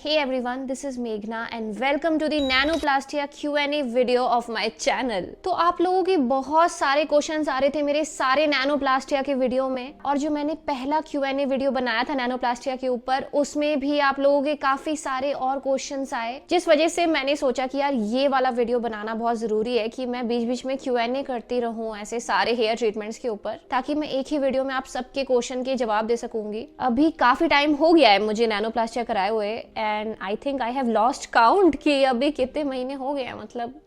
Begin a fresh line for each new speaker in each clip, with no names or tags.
Hey everyone, this is Meghna and welcome to the Nanoplastia Q&A video of my channel। तो आप लोगों के बहुत सारे क्वेश्चंस आ रहे थे मेरे सारे नैनोप्लास्टिया के वीडियो में, और जो मैंने पहला Q&A वीडियो बनाया था नैनोप्लास्टिया के ऊपर, उसमें भी आप लोगों के काफी सारे और क्वेश्चंस आए, जिस वजह से मैंने सोचा कि यार ये वाला वीडियो बनाना बहुत जरूरी है कि मैं बीच बीच में Q&A करती रहूं ऐसे सारे हेयर ट्रीटमेंट्स के ऊपर, ताकि मैं एक ही वीडियो में आप सबके क्वेश्चन के जवाब दे सकूंगी। अभी काफी टाइम हो गया है मुझे नैनोप्लास्टिया कराए हुए, and I think I have lost count कि अभी कितने महीने हो गए हैं। मतलब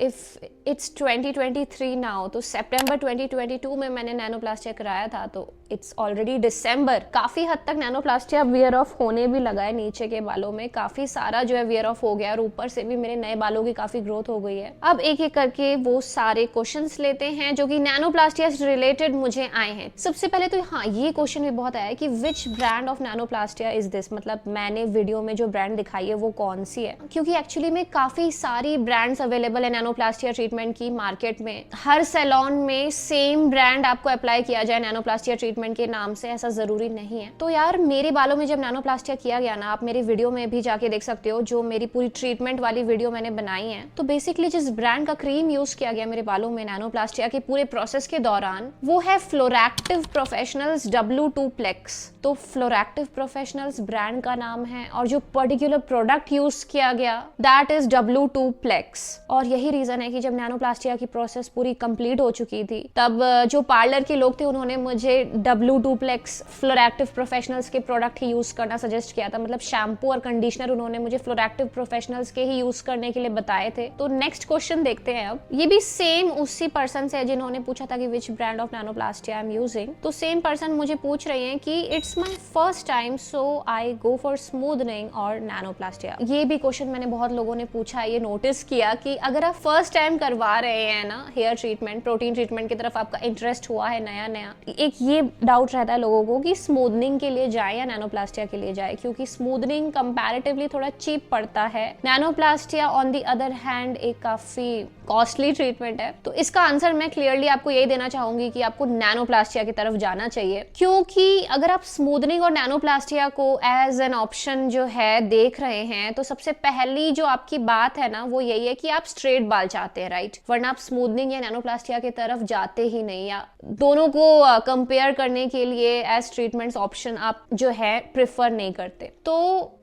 इफ इट्स 2023 नाउ, तो सितंबर 2022 में मैंने नैनोप्लास्टिया कराया था, तो इट्स ऑलरेडी दिसंबर। काफी हद तक नैनोप्लास्टिया वियर ऑफ होने भी लगा है, नीचे के बालों में काफी सारा जो है वियर ऑफ हो गया, और ऊपर से भी मेरे नए बालों की काफी ग्रोथ हो गई है। अब एक एक करके वो सारे क्वेश्चंस लेते हैं जो कि नैनोप्लास्टिया से रिलेटेड मुझे आए हैं। सबसे पहले तो हाँ, ये क्वेश्चन भी बहुत आया है कि which brand of nanoplastia is this, मतलब मैंने वीडियो में जो ब्रांड दिखाई है वो कौन सी है, क्योंकि एक्चुअली में काफी सारी ब्रांड्स अवेलेबल है नैनोप्लास्टिया ट्रीटमेंट की मार्केट में। हर सैलून में सेम ब्रांड आपको अप्लाई किया जाए नैनोप्लास्टिया ट्रीटमेंट के नाम से, ऐसा जरूरी नहीं है। तो यार मेरे बालों में जब नैनोप्लास्टिया किया गया ना, आप मेरी वीडियो में भी जाके देख सकते हो, जो मेरी पूरी ट्रीटमेंट वाली वीडियो मैंने बनाई है, तो बेसिकली जिस ब्रांड का क्रीम यूज किया गया मेरे बालों में नैनोप्लास्टिया के पूरे प्रोसेस के दौरान, वो है फ्लोरैक्टिव प्रोफेशनल्स W2 Plex। तो फ्लोरैक्टिव प्रोफेशनल्स ब्रांड का नाम है, और जो पर्टिकुलर प्रोडक्ट यूज किया गया दैट इज W2 Plex। और यही रीजन है कि जब नैनोप्लास्टिया की प्रोसेस पूरी कंप्लीट हो चुकी थी, तब जो पार्लर के लोग थे उन्होंने मुझे W2 Plex फ्लोरैक्टिव प्रोफेशनल्स के प्रोडक्ट ही यूज करना सजेस्ट किया था। मतलब शैम्पू और कंडीशनर उन्होंने मुझे फ्लोरैक्टिव प्रोफेशनल्स के ही यूज करने के लिए बताए थे। तो नेक्स्ट क्वेश्चन देखते हैं। अब ये भी सेम उसी पर्सन से है जिन्होंने पूछा था कि which brand of nanoplastia I am using. तो सेम पर्सन मुझे पूछ रही है कि it's my first time, so I go for smoothening और नैनोप्लास्टिया। ये भी क्वेश्चन मैंने बहुत लोगों ने पूछा है, ये नोटिस किया कि अगर आप फर्स्ट टाइम करवा रहे हैं ना हेयर ट्रीटमेंट, प्रोटीन ट्रीटमेंट की तरफ आपका इंटरेस्ट हुआ है नया नया, एक ये डाउट रहता है लोगों को कि स्मूदनिंग के लिए जाए या नैनोप्लास्टिया के लिए जाए, क्योंकि स्मूदनिंग कंपैरेटिवली थोड़ा चीप पड़ता है। Nanoplastia on the other hand एक काफी कॉस्टली ट्रीटमेंट है। तो इसका आंसर मैं क्लियरली आपको यही देना चाहूंगी कि आपको नैनोप्लास्टिया की तरफ जाना चाहिए, क्योंकि अगर आप स्मूदनिंग और नैनोप्लास्टिया को एज एन ऑप्शन जो है देख रहे हैं, तो सबसे पहली जो आपकी बात है ना, वो यही है कि आप स्ट्रेट बाल चाहते हैं, राइट? वरना आप स्मूदनिंग या नैनोप्लास्टिया की तरफ जाते ही नहीं, या दोनों को कंपेयर करने के लिए एज ट्रीटमेंट्स ऑप्शन आप जो है प्रेफर नहीं करते। तो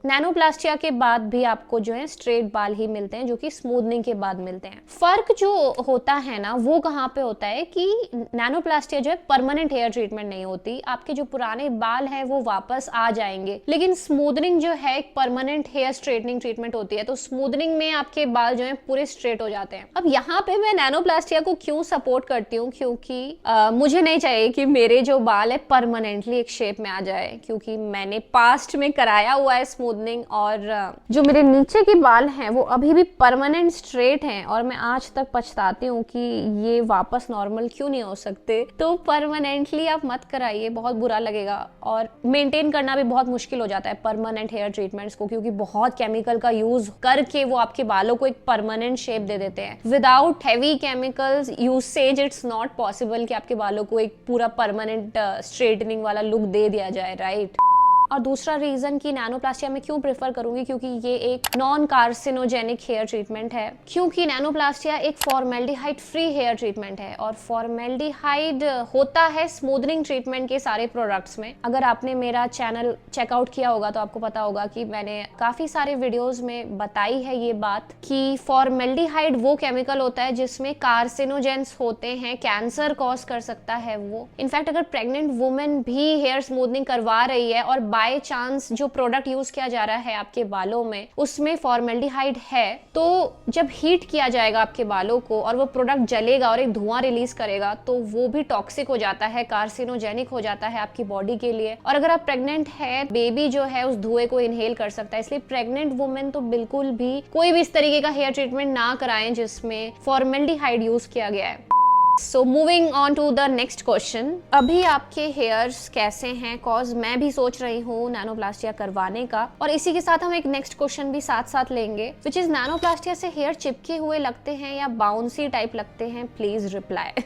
नैनोप्लास्टिया के बाद भी आपको जो है स्ट्रेट बाल ही मिलते हैं, जो कि स्मूदनिंग के बाद मिलते हैं। फर्क जो होता है ना, वो कहाँ पे होता है कि नैनोप्लास्टिया जो है परमानेंट हेयर ट्रीटमेंट नहीं होती, आपके जो पुराने बाल हैं वो वापस आ जाएंगे, लेकिन स्मूदनिंग जो है एक परमानेंट हेयर स्ट्रेटनिंग ट्रीटमेंट होती है। तो स्मूदनिंग में आपके बाल जो है पूरे स्ट्रेट हो जाते हैं। अब यहाँ पे मैं नैनोप्लास्टिया को क्यों सपोर्ट करती हूँ, क्योंकि मुझे नहीं चाहिए कि मेरे जो बाल है परमानेंटली एक शेप में आ जाए, क्योंकि मैंने पास्ट में कराया हुआ है स्मूदनिंग, और जो मेरे नीचे के बाल हैं वो अभी भी परमानेंट स्ट्रेट हैं, और मैं आज तक पछताती हूँ कि ये वापस नॉर्मल क्यों नहीं हो सकते। तो परमानेंटली आप मत कराइए, बहुत बुरा लगेगा, और मेंटेन करना भी बहुत मुश्किल हो जाता है परमानेंट हेयर ट्रीटमेंट्स को, क्योंकि बहुत केमिकल का यूज करके वो आपके बालों को एक परमानेंट शेप दे देते हैं। Without heavy chemicals usage it's not possible कि आपके बालों को एक पूरा परमानेंट स्ट्रेटनिंग वाला लुक दे दिया जाए, राइट? और दूसरा रीजन कि नैनोप्लास्टिया में क्यों प्रेफर करूंगी, क्योंकि ये एक नॉन कार्सिनोजेनिक हेयर ट्रीटमेंट है, क्योंकि नैनोप्लास्टिया एक फॉर्मेल्डिहाइड फ्री हेयर ट्रीटमेंट है, और फॉर्मेल्डिहाइड होता है स्मूदनिंग ट्रीटमेंट के सारे प्रोडक्ट्स में। अगर आपने मेरा चैनल चेकआउट किया होगा तो आपको पता होगा कि मैंने काफी सारे वीडियोज में बताई है ये बात कि फॉर्मेल्डिहाइड वो केमिकल होता है जिसमें कार्सिनोजेंस होते हैं, कैंसर कॉज कर सकता है वो। इनफैक्ट अगर प्रेग्नेंट वुमेन भी हेयर स्मूदनिंग करवा रही है और बाय चांस जो प्रोडक्ट यूज किया जा रहा है आपके बालों में उसमें फॉर्मेल्डिहाइड है, तो जब हीट किया जाएगा आपके बालों को और वो प्रोडक्ट जलेगा और एक धुआं रिलीज करेगा, तो वो भी टॉक्सिक हो जाता है, कार्सिनोजेनिक हो जाता है आपकी बॉडी के लिए। और अगर आप प्रेग्नेंट है, बेबी जो है उस धुएं को इनहेल कर सकता है, इसलिए प्रेग्नेंट वुमेन तो बिल्कुल भी कोई भी इस तरीके का हेयर ट्रीटमेंट ना कराएं जिसमें फॉर्मेल्डिहाइड यूज किया गया है। So moving on to the next question, अभी आपके हेयर्स कैसे हैं? कॉज मैं भी सोच रही हूँ नैनोप्लास्टिया करवाने का, और इसी के साथ हम एक नेक्स्ट क्वेश्चन भी साथ साथ लेंगे, विच इज नैनोप्लास्टिया से हेयर चिपके हुए लगते हैं या बाउंसी टाइप लगते हैं? Please reply.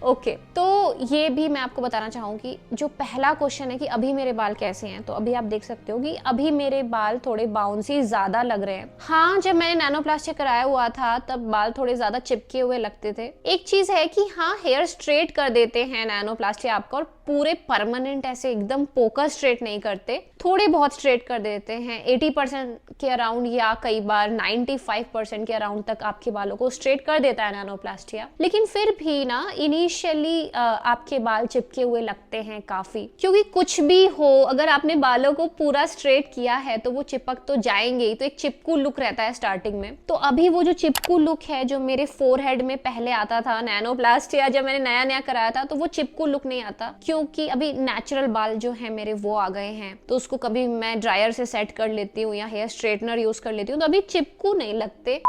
ओके तो ये भी मैं आपको बताना चाहूंगी, जो पहला क्वेश्चन है कि अभी मेरे बाल कैसे हैं, तो अभी आप देख सकते हो कि अभी मेरे बाल थोड़े बाउंसी ज्यादा लग रहे हैं। हाँ, जब मैंने नैनोप्लास्टिक कराया हुआ था तब बाल थोड़े ज्यादा चिपके हुए लगते थे। एक चीज है कि हाँ, हेयर स्ट्रेट कर देते हैं नैनोप्लास्टिक आपका, और पूरे परमानेंट ऐसे एकदम पोकर स्ट्रेट नहीं करते, थोड़े बहुत स्ट्रेट कर देते हैं 80% के अराउंड, या कई बार 95% के अराउंड तक आपके बालों को स्ट्रेट कर देता है नैनोप्लास्टिया। लेकिन फिर भी ना इनिशियली आपके बाल चिपके हुए लगते हैं काफी, क्योंकि कुछ भी हो, अगर आपने बालों को पूरा स्ट्रेट किया है तो वो चिपक तो जाएंगे ही, तो एक चिपकू लुक रहता है स्टार्टिंग में। तो अभी वो जो चिपकू लुक है जो मेरे फोरहेड में पहले आता था नैनोप्लास्टिया, जब मैंने नया नया कराया था, तो वो चिपकू लुक नहीं आता, क्योंकि अभी नेचुरल बाल जो है मेरे वो आ गए हैं। तो उसको कभी मैं ड्रायर से सेट कर लेती हूँ या हेयर स्ट्रेटनर यूज कर लेती हूँ, तो अभी चिपकू नहीं लगते।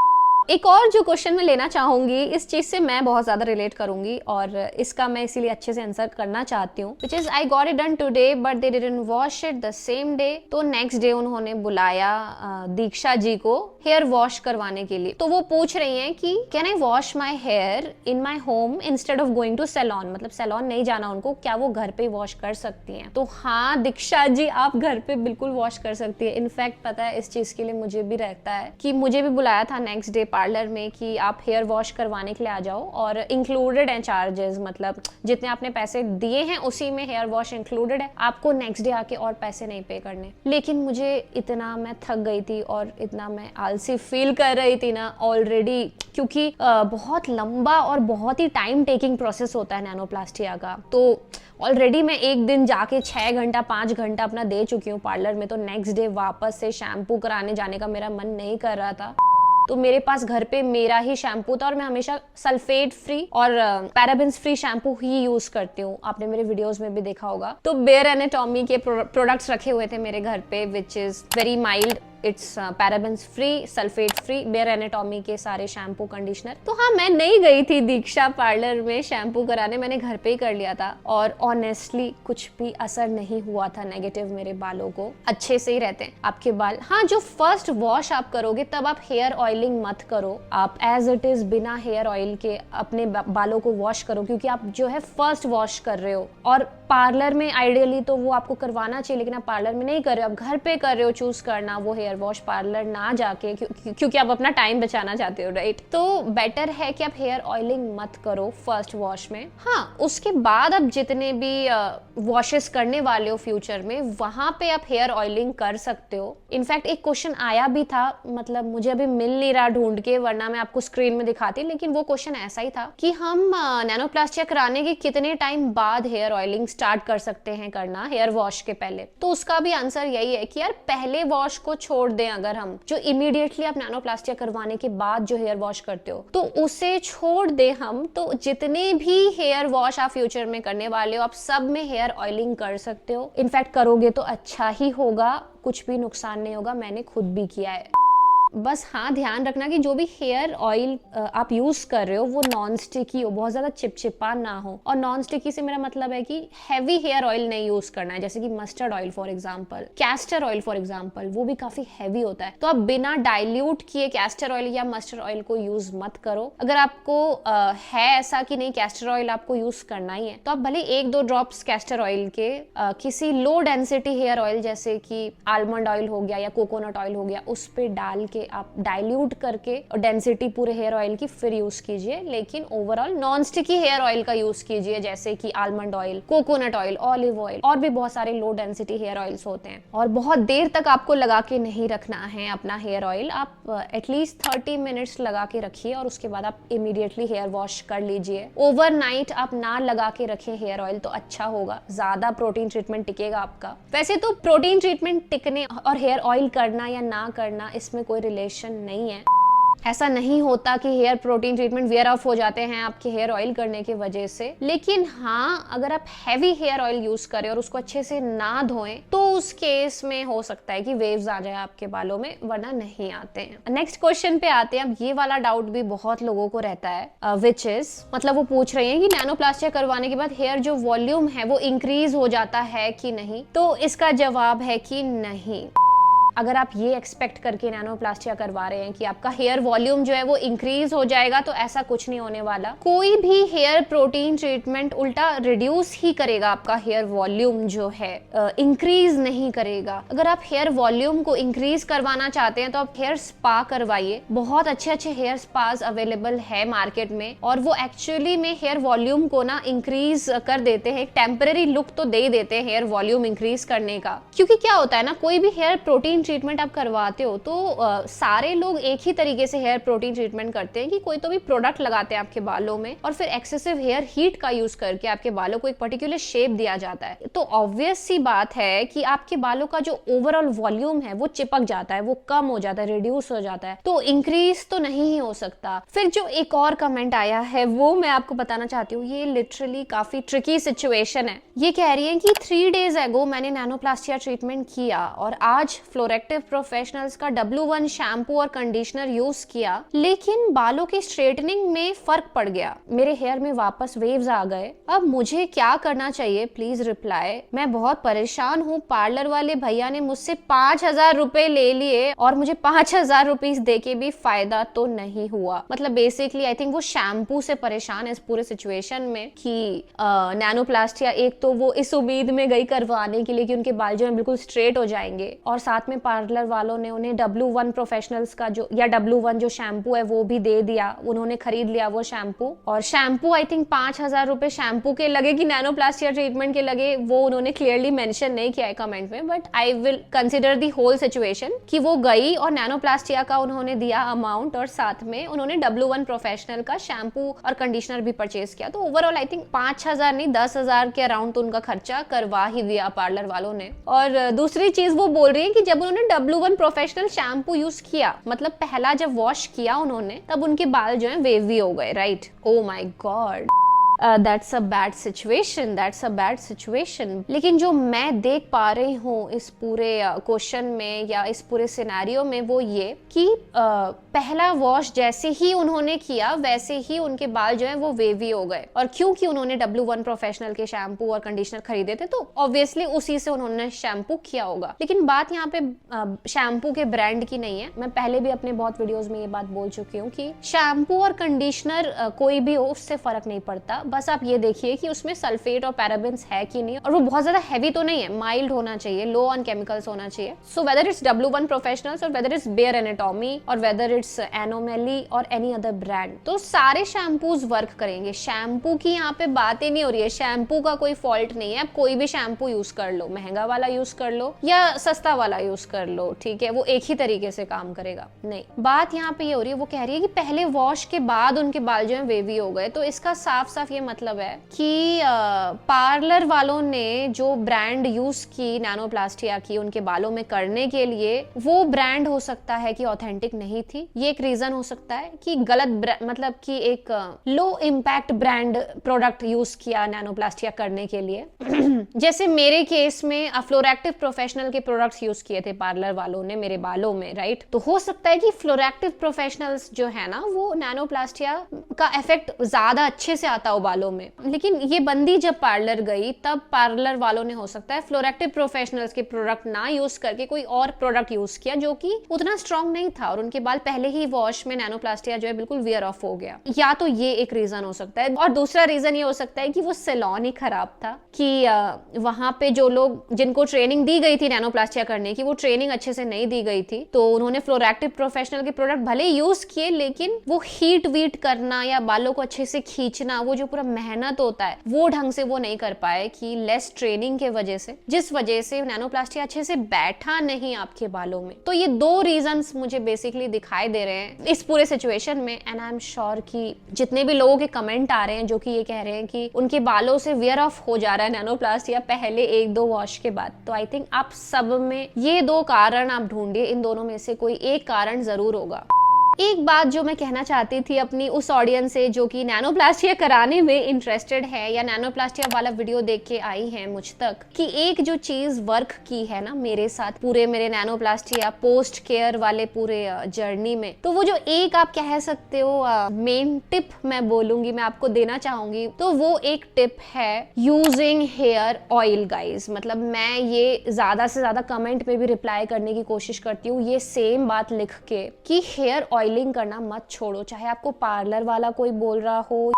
एक और जो क्वेश्चन मैं लेना चाहूंगी, इस चीज से मैं बहुत ज्यादा रिलेट करूंगी और इसका मैं इसीलिए अच्छे से आंसर करना चाहती हूँ, which is I got it done today but they didn't wash it the same day. तो नेक्स्ट डे उन्होंने बुलाया दीक्षा जी को हेयर वॉश करवाने के लिए। तो वो पूछ रही हैं कि can I wash my hair in my home instead of going to salon, मतलब सैलून नहीं जाना उनको, क्या वो घर पे वॉश कर सकती हैं? तो हाँ दीक्षा जी, आप घर पे बिल्कुल वॉश कर सकती है। इनफैक्ट पता है, इस चीज के लिए मुझे भी रहता है कि मुझे भी बुलाया था नेक्स्ट डे पार्लर में कि आप हेयर वॉश करवाने के लिए आ जाओ, और इंक्लूडेड है चार्जेस, मतलब जितने आपने पैसे दिए हैं उसी में हेयर वॉश इंक्लूडेड है, आपको नेक्स्ट डे आके और पैसे नहीं पे करने। लेकिन मुझे इतना मैं थक गई थी और इतना मैं आलसी फील कर रही थी ना ऑलरेडी, क्योंकि बहुत लंबा और बहुत ही टाइम टेकिंग प्रोसेस होता है नैनोप्लास्टिया का। तो ऑलरेडी मैं एक दिन जाके 6 घंटा 5 घंटा अपना दे चुकी हूँ पार्लर में, तो नेक्स्ट डे वापस से शैम्पू कराने जाने का मेरा मन नहीं कर रहा था। तो मेरे पास घर पे मेरा ही शैम्पू था और मैं हमेशा सल्फेट फ्री और पैराबेन्स फ्री शैम्पू ही यूज करती हूँ, आपने मेरे वीडियोस में भी देखा होगा। तो बेयर एनाटॉमी के प्रोडक्ट्स रखे हुए थे मेरे घर पे, which is very mild, it's parabens free, sulphate free, Bare Anatomy के सारे शैम्पू कंडीशनर। तो हाँ, मैं नहीं गई थी दीक्षा पार्लर में शैम्पू कराने, मैंने घर पे ही कर लिया था और ऑनेस्टली कुछ भी असर नहीं हुआ था नेगेटिव मेरे बालों को, अच्छे से ही रहते हैं आपके बाल। हाँ, जो फर्स्ट वॉश आप करोगे तब आप हेयर ऑयलिंग मत करो, आप एज इट इज बिना हेयर ऑयल के अपने बालों को वॉश करो, क्योंकि आप जो है फर्स्ट वॉश कर रहे हो। और पार्लर में आइडियली तो वो आपको करवाना चाहिए, लेकिन आप पार्लर में नहीं कर रहे हो, आप घर पे कर रहे हो चूज करना वो हेयर वॉश, पार्लर ना जाके, क्योंकि आप अपना टाइम बचाना चाहते हो, राइट? तो बेटर है कि आप हेयर ऑयलिंग मत करो फर्स्ट वॉश में। हाँ, उसके बाद आप जितने भी वॉशेस करने वाले हो फ्यूचर में, वहां पे आप हेयर ऑयलिंग कर सकते हो। इनफैक्ट एक क्वेश्चन आया भी था, मतलब मुझे अभी मिल नहीं रहा ढूंढ के, वरना मैं आपको स्क्रीन में दिखाती, लेकिन वो क्वेश्चन ऐसा ही था कि हम नैनोप्लास्टिया कराने के कितने टाइम बाद हेयर ऑयलिंग स्टार्ट कर सकते हैं करना हेयर वॉश के पहले। तो उसका भी आंसर यही है कि यार पहले वॉश को छोड़ दें, अगर हम जो इमीडिएटली आप नैनोप्लास्टिया करवाने के बाद जो हेयर वॉश करते हो तो उसे छोड़ दें हम। तो जितने भी हेयर वॉश आप फ्यूचर में करने वाले हो, आप सब में हेयर ऑयलिंग कर सकते हो। इनफैक्ट करोगे तो अच्छा ही होगा, कुछ भी नुकसान नहीं होगा, मैंने खुद भी किया है। बस हाँ, ध्यान रखना कि जो भी हेयर ऑयल आप यूज कर रहे हो वो नॉन स्टिकी हो, बहुत ज्यादा चिपचिपा ना हो। और नॉन स्टिकी से मेरा मतलब है कि हैवी हेयर ऑयल नहीं यूज करना है, जैसे कि mustard oil for example, castor oil for example, वो भी काफी हैवी होता है। तो आप बिना डाइल्यूट किए कैस्टर ऑयल या मस्टर्ड ऑयल को यूज मत करो। अगर आपको है ऐसा कि नहीं कैस्टर ऑयल आपको यूज करना ही है, तो आप भले 1-2 ड्रॉप्स कैस्टर ऑयल के किसी लो डेंसिटी हेयर ऑयल जैसे कि आलमंड ऑयल हो गया या कोकोनट ऑयल हो गया, उस पे डाल के आप डाइल्यूट करके और डेंसिटी पूरे हेयर ऑयल की फिर यूज कीजिए। लेकिन overall non sticky hair oil का यूज कीजिए, जैसे कि almond oil, coconut oil, olive oil, और भी बहुत सारे लो डेंसिटी हेयर ऑयल्स होते हैं। और बहुत देर तक आपको लगा के नहीं रखना है अपना हेयर ऑयल, आप एटलीस्ट 30 मिनट्स लगा के रखिए और उसके बाद आप इमीडिएटली हेयर वॉश कर लीजिए। ओवरनाइट आप ना लगा के रखें हेयर ऑयल तो अच्छा होगा, ज्यादा प्रोटीन ट्रीटमेंट टिकेगा आपका। वैसे तो प्रोटीन ट्रीटमेंट टिकने और हेयर ऑयल करना या ना करना, इसमें कोई रिलेशन नहीं है। ऐसा नहीं होता कि hair protein treatment wear off हो जाते हैं आपके हेयर ऑयल करने की वजह से। लेकिन हाँ, अगर आप हैवी हेयर ऑयल यूज करें और उसको अच्छे से ना धोएं तो उस केस में हो सकता है कि वेव्स आ जाए आपके बालों में, वरना नहीं आते हैं। नेक्स्ट क्वेश्चन पे आते हैं। अब ये वाला डाउट भी बहुत लोगों को रहता है, विच इज मतलब वो पूछ रही हैं कि नैनोप्लास्टिया करवाने के बाद हेयर जो वॉल्यूम है वो इंक्रीज हो जाता है कि नहीं। तो इसका जवाब है कि नहीं। अगर आप ये एक्सपेक्ट करके नैनोप्लास्टिया करवा रहे हैं कि आपका हेयर वॉल्यूम जो है वो इंक्रीज हो जाएगा, तो ऐसा कुछ नहीं होने वाला। कोई भी हेयर प्रोटीन ट्रीटमेंट उल्टा रिड्यूस ही करेगा आपका हेयर वॉल्यूम जो है, इंक्रीज नहीं करेगा। अगर आप हेयर वॉल्यूम को इंक्रीज करवाना चाहते हैं तो आप हेयर स्पा करवाइए। बहुत अच्छे अच्छे हेयर स्पाज अवेलेबल है मार्केट में, और वो एक्चुअली में हेयर वॉल्यूम को ना इंक्रीज कर देते हैं, टेम्पररी लुक तो दे देते हैं हेयर वॉल्यूम इंक्रीज करने का। क्योंकि क्या होता है ना, कोई भी हेयर प्रोटीन ट्रीटमेंट आप करवाते हो तो सारे लोग एक ही तरीके से हेयर प्रोटीन ट्रीटमेंट करते हैं कि कोई तो भी प्रोडक्ट लगाते हैं आपके बालों में और फिर एक्सेसिव हेयर हीट का यूज करके आपके बालों को एक पर्टिकुलर शेप दिया जाता है। तो ऑब्वियस सी बात है कि आपके बालों का जो ओवरऑल वॉल्यूम है वो चिपक जाता है, वो कम हो जाता है, रिड्यूस हो जाता है, तो इंक्रीज तो नहीं ही हो सकता। फिर जो एक और कमेंट आया है वो मैं आपको बताना चाहती हूँ, ये लिटरली काफी ट्रिकी सिचुएशन है। ये कह रही है कि 3 days ago मैंने नैनोप्लास्टिया ट्रीटमेंट किया और आज फ्लोरेक्टिव प्रोफेशनल्स का W1 शैम्पू और कंडीशनर यूज किया, लेकिन बालों की स्ट्रेटनिंग में फर्क पड़ गया, मेरे हेयर में वापस वेव्स आ गए। अब मुझे क्या करना चाहिए, प्लीज रिप्लाई। मैं बहुत परेशान हूँ, पार्लर वाले भैया ने मुझसे 5,000 रुपए ले लिए और मुझे 5,000 रुपीज देके भी फायदा तो नहीं हुआ। मतलब बेसिकली आई थिंक वो शैम्पू से परेशान है इस पूरे सिचुएशन में कि नैनोप्लास्टिया एक तो वो इस उम्मीद में गई करवाने के लिए कि उनके बाल जो है बिल्कुल स्ट्रेट हो जाएंगे, और साथ में पार्लर वालों ने उन्हें W1 प्रोफेशनल्स का जो या W1 जो शैम्पू है वो भी दे दिया, उन्होंने खरीद लिया वो शैम्पू। और शैम्पू आई थिंक 5,000 रुपए शैम्पू के लगे कि नैनोप्लास्टिया ट्रीटमेंट के लगे, वो उन्होंने क्लियरली मेंशन नहीं किया है कमेंट में, but I will consider the whole situation कि वो गई और नैनोप्लास्टिया का उन्होंने दिया अमाउंट और साथ में उन्होंने W1 प्रोफेशनल का शैम्पू और कंडीशनर भी परचेज किया। तो ओवरऑल आई थिंक 5,000 नहीं 10,000 के अराउंड तो उनका खर्चा करवा ही दिया पार्लर वालों ने। और दूसरी चीज वो बोल रही है कि जब उन्होंने W1 प्रोफेशनल शैम्पू यूज किया, मतलब पहला जब वॉश किया उन्होंने, तब उनके बाल जो है वेवी हो गए, right? Oh my God, that's a bad situation, that's a bad situation. लेकिन जो मैं देख पा रही हूँ इस पूरे क्वेश्चन में या इस पूरे सिनेरियो में वो ये कि पहला वॉश जैसे ही उन्होंने किया वैसे ही उनके बाल जो है वो वेवी हो गए, और क्योंकि उन्होंने W1 प्रोफेशनल के शैम्पू और कंडीशनर खरीदे थे तो ऑब्वियसली उसी से उन्होंने शैम्पू किया होगा। लेकिन बात यहाँ पे शैम्पू के ब्रांड की नहीं है, मैं पहले भी अपने बहुत वीडियोस में ये बात बोल चुकी हूँ कि शैम्पू और कंडीशनर कोई भी हो उससे फर्क नहीं पड़ता, बस आप ये देखिए कि उसमें सल्फेट और पैराबेन्स है कि नहीं, और वो बहुत ज्यादा हैवी तो नहीं है, माइल्ड होना चाहिए, लो ऑन केमिकल्स होना चाहिए। So whether it's W1 professionals और वेदर इट्स बेयर एनाटॉमी और वेदर इट्स एनोमेली और एनी अदर ब्रांड, तो सारे शैम्पूज वर्क करेंगे। शैम्पू की यहाँ पे बातें नहीं हो रही है, शैम्पू का कोई फॉल्ट नहीं है, आप कोई भी शैम्पू यूज कर लो, महंगा वाला यूज कर लो या सस्ता वाला यूज कर लो, ठीक है, वो एक ही तरीके से काम करेगा। नहीं, बात यहाँ पे ये हो रही है, वो कह रही है कि पहले वॉश के बाद उनके बाल जो है वेवी हो गए, तो इसका साफ साफ ये मतलब है कि पार्लर वालों ने जो ब्रांड यूज की नैनोप्लास्टिया की उनके बालों में करने के लिए, वो ब्रांड हो सकता है कि ऑथेंटिक नहीं थी। ये एक रीजन हो सकता है कि गलत मतलब कि एक low impact brand product use किया नैनोप्लास्टिया करने के लिए। जैसे मेरे केस में फ्लोरेक्टिव प्रोफेशनल के प्रोडक्ट्स यूज किए थे पार्लर वालों ने मेरे बालों में, राइट? तो हो सकता है कि फ्लोरेक्टिव प्रोफेशनल्स जो है ना वो नैनोप्लास्टिया का इफेक्ट ज्यादा अच्छे से आता हो बालों में। लेकिन ये बंदी जब पार्लर गई तब पार्लर वालों ने हो सकता है फ्लोरेक्टिव प्रोफेशनल्स के प्रोडक्ट ना यूज करके कोई और प्रोडक्ट यूज किया जो कि उतना स्ट्रॉन्ग नहीं था और उनके बाल पहले ही वॉश में नैनोप्लास्टिया जो है बिल्कुल वियर ऑफ हो गया। या तो ये एक रीजन हो सकता है, और दूसरा रीजन ये हो सकता है कि वो सैलून ही खराब था, कि वहां पे जो लोग जिनको ट्रेनिंग दी गई थी नैनोप्लास्टिया करने की वो ट्रेनिंग अच्छे से नहीं दी गई थी, तो उन्होंने फ्लोरेक्टिव प्रोफेशनल के प्रोडक्ट भले यूज किए लेकिन वो हीट वीट करना या बालों को अच्छे से खींचना, वो जो पूरा मेहनत होता है वो ढंग से वो नहीं कर पाए, कि लेस ट्रेनिंग के वजह से, जिस वजह से नैनोप्लास्टिया अच्छे से बैठा नहीं आपके बालों में। तो ये दो रीजंस मुझे बेसिकली दिखाई दे रहे हैं इस पूरे सिचुएशन में, एंड आई एम श्योर कि जितने भी लोगों के कमेंट आ रहे हैं जो कि ये कह रहे हैं कि उनके बालों से वियर ऑफ हो जा रहा है नैनोप्लास्टिया पहले 1-2 वॉश के बाद, तो आई थिंक आप सब में ये दो कारण आप ढूंढिए, इन दोनों में से कोई एक कारण जरूर होगा। एक बात जो मैं कहना चाहती थी अपनी उस ऑडियंस से जो कि नैनोप्लास्टिया कराने में इंटरेस्टेड है या नैनोप्लास्टिया वाला वीडियो देख के आई है मुझ तक, कि एक जो चीज वर्क की है ना मेरे साथ पूरे मेरे नैनोप्लास्टिया पोस्ट केयर वाले पूरे जर्नी में, तो वो जो एक आप कह सकते हो मेन टिप मैं बोलूंगी, मैं आपको देना चाहूंगी, तो वो एक टिप है यूजिंग हेयर ऑयल गाइज। मतलब मैं ये ज्यादा से ज्यादा कमेंट में भी रिप्लाई करने की कोशिश करती हूँ ये सेम बात लिख के कि हेयर ऑयलिंग करना मत छोड़ो, चाहे आपको पार्लर वाला कोई बोल रहा हो।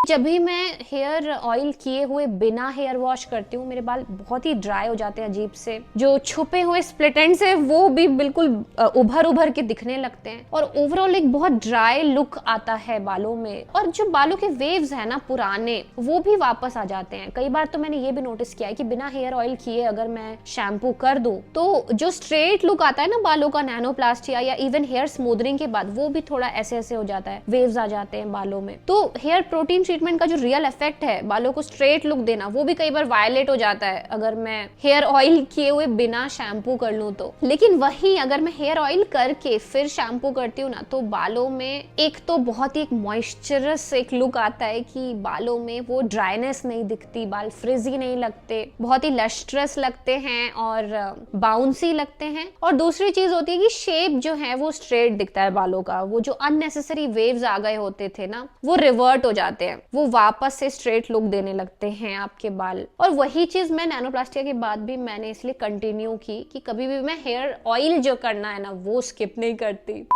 जब भी मैं हेयर ऑयल किए हुए बिना हेयर वॉश करती हूँ मेरे बाल बहुत ही ड्राई हो जाते हैं, अजीब से जो छुपे हुए स्प्लिट एंड्स है वो भी बिल्कुल उभर उभर के दिखने लगते हैं और ओवरऑल एक बहुत ड्राई लुक आता है बालों में। और जो बालों के वेव्स है ना पुराने वो भी वापस आ जाते हैं। कई बार तो मैंने ये भी नोटिस किया है कि बिना हेयर ऑयल किए अगर मैं शैम्पू कर दूं तो जो स्ट्रेट लुक आता है ना बालों का नैनोप्लास्टिया या इवन हेयर स्मूदनिंग के बाद वो भी थोड़ा ऐसे ऐसे हो जाता है, वेव्स आ जाते हैं बालों में। तो हेयर प्रोटीन ट्रीटमेंट का जो रियल इफेक्ट है बालों को स्ट्रेट लुक देना वो भी कई बार वायलेट हो जाता है अगर मैं हेयर ऑयल किए हुए बिना शैम्पू कर लूं तो। लेकिन वही अगर मैं हेयर ऑयल करके फिर शैम्पू करती हूँ ना तो बालों में एक तो बहुत ही एक मॉइस्चरस एक लुक आता है कि बालों में वो ड्राइनेस नहीं दिखती, बाल फ्रिजी नहीं लगते, बहुत ही लस्ट्रस लगते हैं और बाउंसी लगते हैं। और दूसरी चीज होती है कि शेप जो है वो स्ट्रेट दिखता है बालों का, वो जो अननेसेसरी वेव्स आ गए होते थे ना वो रिवर्ट हो जाते हैं, वो वापस से स्ट्रेट लुक देने लगते हैं आपके बाल। और वही चीज मैं नैनोप्लास्टिया के बाद भी मैंने इसलिए कंटिन्यू की कि कभी भी मैं हेयर ऑयल जो करना है ना वो स्किप नहीं करती।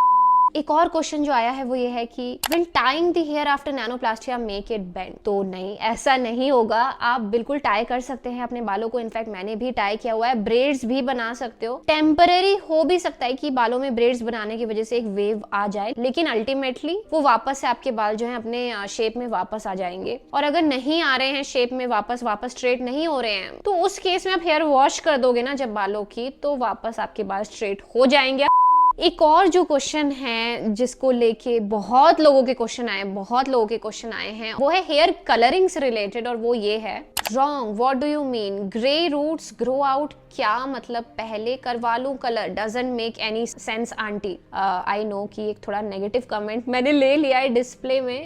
एक और क्वेश्चन जो आया है वो ये है कि will tying the hair after nanoplastia make it bend? तो नहीं, ऐसा नहीं होगा। आप बिल्कुल टाई कर सकते हैं अपने बालों को, इनफैक्ट मैंने भी टाई किया हुआ है, ब्रेड्स भी बना सकते हो। टेम्पररी हो भी सकता है कि बालों में ब्रेड्स बनाने की वजह से एक वेव आ जाए, लेकिन अल्टीमेटली वो वापस से आपके बाल जो है अपने शेप में वापस आ जाएंगे। और अगर नहीं आ रहे हैं शेप में वापस स्ट्रेट नहीं हो रहे हैं तो उस केस में आप हेयर वॉश कर दोगे ना जब बालों की तो वापस आपके बाल स्ट्रेट हो जाएंगे। एक और जो क्वेश्चन है जिसको लेके बहुत लोगों के क्वेश्चन आए हैं वो है हेयर कलरिंग से रिलेटेड, और वो ये है wrong, what do you mean, grey roots grow out? क्या मतलब पहले करवा लूं colour? Doesn't make any sense aunty. I know कि एक थोड़ा नेगेटिव कमेंट मैंने ले लिया है डिस्प्ले में,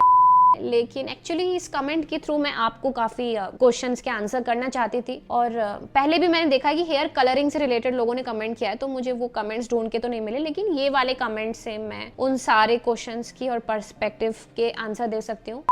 लेकिन एक्चुअली इस कमेंट के थ्रू मैं आपको काफी क्वेश्चंस के आंसर करना चाहती थी। और पहले भी मैंने देखा कि हेयर कलरिंग से रिलेटेड लोगों ने कमेंट किया है तो मुझे वो कमेंट्स ढूंढ के तो नहीं मिले, लेकिन ये वाले कमेंट से मैं उन सारे क्वेश्चंस की और पर्सपेक्टिव के आंसर दे सकती हूँ।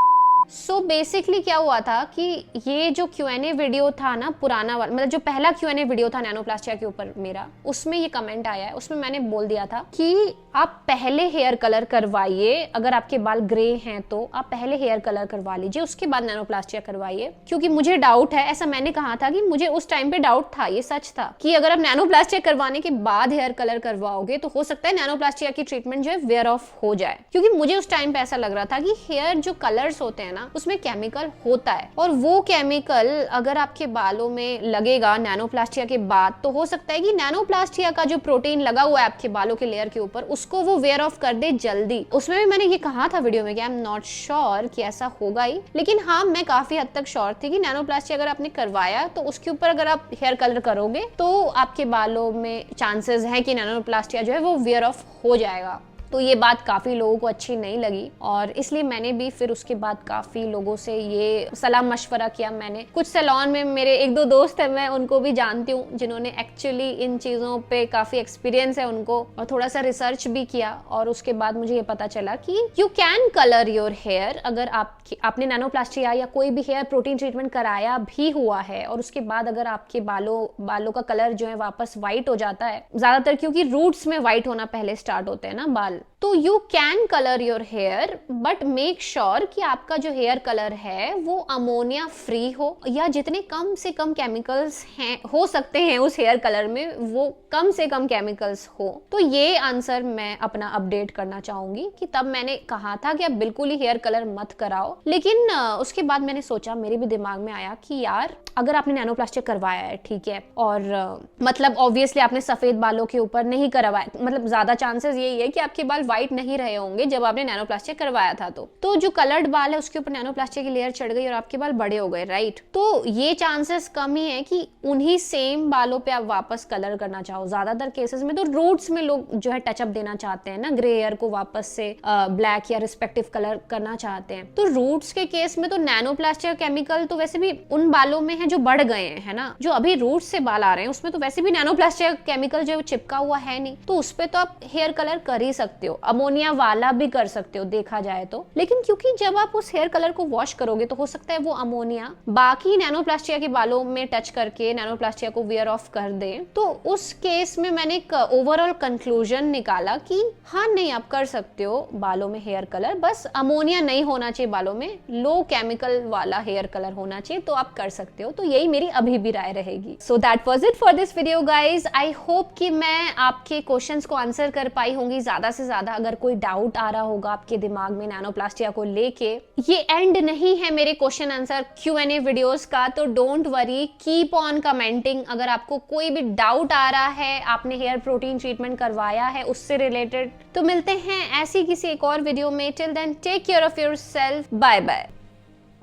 सो बेसिकली क्या हुआ था कि ये जो Q&A वीडियो था ना पुराना वाला, मतलब जो पहला Q&A वीडियो था नैनोप्लास्टिया के ऊपर मेरा, उसमें ये कमेंट आया है। उसमें मैंने बोल दिया था कि आप पहले हेयर कलर करवाइए, अगर आपके बाल ग्रे हैं तो आप पहले हेयर कलर करवा लीजिए, उसके बाद नैनोप्लास्टिया करवाइए, क्योंकि मुझे डाउट है, ऐसा मैंने कहा था कि मुझे उस टाइम पे डाउट था, ये सच था कि अगर आप नैनोप्लास्टिया करवाने के बाद हेयर कलर करवाओगे तो हो सकता है नैनोप्लास्टिया की ट्रीटमेंट जो है वेयर ऑफ हो जाए। क्योंकि मुझे उस टाइम पे ऐसा लग रहा था कि हेयर जो कलर्स होते हैं ना उसमें केमिकल होता है, और वो केमिकल अगर आपके बालों में लगेगा नैनोप्लास्टिया के बाद तो हो सकता है कि नैनोप्लास्टिया का जो प्रोटीन लगा हुआ है आपके बालों के लेयर के ऊपर उसको वो वेयर ऑफ कर दे जल्दी। उसमें भी मैंने ये कहा था वीडियो में कि आई एम नॉट श्योर कि ऐसा होगा ही, लेकिन हाँ मैं काफी हद तक श्योर थी कि नैनोप्लास्टिया अगर आपने करवाया तो उसके ऊपर अगर आप हेयर कलर करोगे तो आपके बालों में चांसेस है कि नैनोप्लास्टिया जो है वो वेयर ऑफ हो जाएगा। तो ये बात काफ़ी लोगों को अच्छी नहीं लगी और इसलिए मैंने भी फिर उसके बाद काफ़ी लोगों से ये सलाह मशवरा किया। मैंने कुछ सैलून में मेरे एक दो दोस्त हैं, मैं उनको भी जानती हूँ जिन्होंने एक्चुअली इन चीज़ों पे काफ़ी एक्सपीरियंस है उनको, और थोड़ा सा रिसर्च भी किया और उसके बाद मुझे ये पता चला कि you can colour your hair. अगर आपने नैनोप्लास्टिया या कोई भी हेयर प्रोटीन ट्रीटमेंट कराया भी हुआ है और उसके बाद अगर आपके बालों का कलर जो है वापस व्हाइट हो जाता है, ज़्यादातर क्योंकि रूट्स में व्हाइट होना पहले स्टार्ट होते हैं ना बाल, तो you can colour your hair, but make sure कि आपका जो हेयर कलर है वो अमोनिया फ्री हो, या जितने कम से कम केमिकल्स हैं हो सकते हैं उस हेयर कलर में वो कम से कम केमिकल्स हो। तो ये आंसर मैं अपना अपडेट करना चाहूंगी कि तब मैंने कहा था कि आप बिल्कुल ही हेयर कलर मत कराओ, लेकिन उसके बाद मैंने सोचा, मेरे भी दिमाग में आया कि यार अगर आपने नैनोप्लास्टिया करवाया है ठीक है, और मतलब ऑब्वियसली आपने सफेद बालों के ऊपर नहीं करवाया, मतलब ज्यादा चांसेस यही है कि आपके बाल व्हाइट नहीं रहे होंगे जब आपने नैनोप्लास्टिया करवाया था। तो जो कलर्ड बाल है उसके ऊपर नैनोप्लास्टिया की लेयर चढ़ गई और आपके बाल बड़े हो गए, राइट। तो ये चांसेस कम ही है कि उन्हीं सेम बालों पे आप वापस कलर करना चाहो। ज्यादातर केसेस में तो रूट्स में लोग जो है टचअप देना चाहते हैं ना, ग्रे हेयर को वापस से ब्लैक या रिस्पेक्टिव कलर करना चाहते हैं। तो रूट्स के केस में तो नैनोप्लास्टिया केमिकल तो वैसे भी उन बालों में है जो बढ़ गए हैं, है ना। जो अभी रूट्स से बाल आ रहे हैं उसमें तो वैसे भी नैनोप्लास्टिया केमिकल जो चिपका हुआ है नहीं, तो उस पे तो आप हेयर कलर कर ही सकते हो, अमोनिया वाला भी कर सकते हो देखा जाए तो। लेकिन क्योंकि जब आप उस हेयर कलर को वॉश करोगे तो हो सकता है वो अमोनिया बाकी नैनोप्लास्टिया के बालों में टच करके नैनोप्लास्टिया को वेयर ऑफ कर दे। तो उस केस में मैंने एक ओवरऑल कंक्लूजन निकाला कि हाँ नहीं, आप कर सकते हो बालों में हेयर कलर, बस अमोनिया नहीं होना चाहिए बालों में, लो केमिकल वाला हेयर कलर होना चाहिए, तो आप कर सकते हो। तो यही मेरी अभी भी राय रहेगी। So that was it for this video guys. I hope कि मैं आपके क्वेश्चंस को आंसर कर पाई होंगी ज्यादा से ज्यादा। अगर कोई डाउट आ रहा होगा आपके दिमाग में नैनोप्लास्टिया को लेके, ये एंड नहीं है मेरे क्वेश्चन आंसर Q&A वीडियोस का, तो don't worry, keep on commenting. अगर आपको कोई भी डाउट आ रहा है, आपने हेयर प्रोटीन ट्रीटमेंट करवाया है उससे रिलेटेड, तो मिलते हैं ऐसी किसी एक और वीडियो में। Till then take care of yourself, bye bye.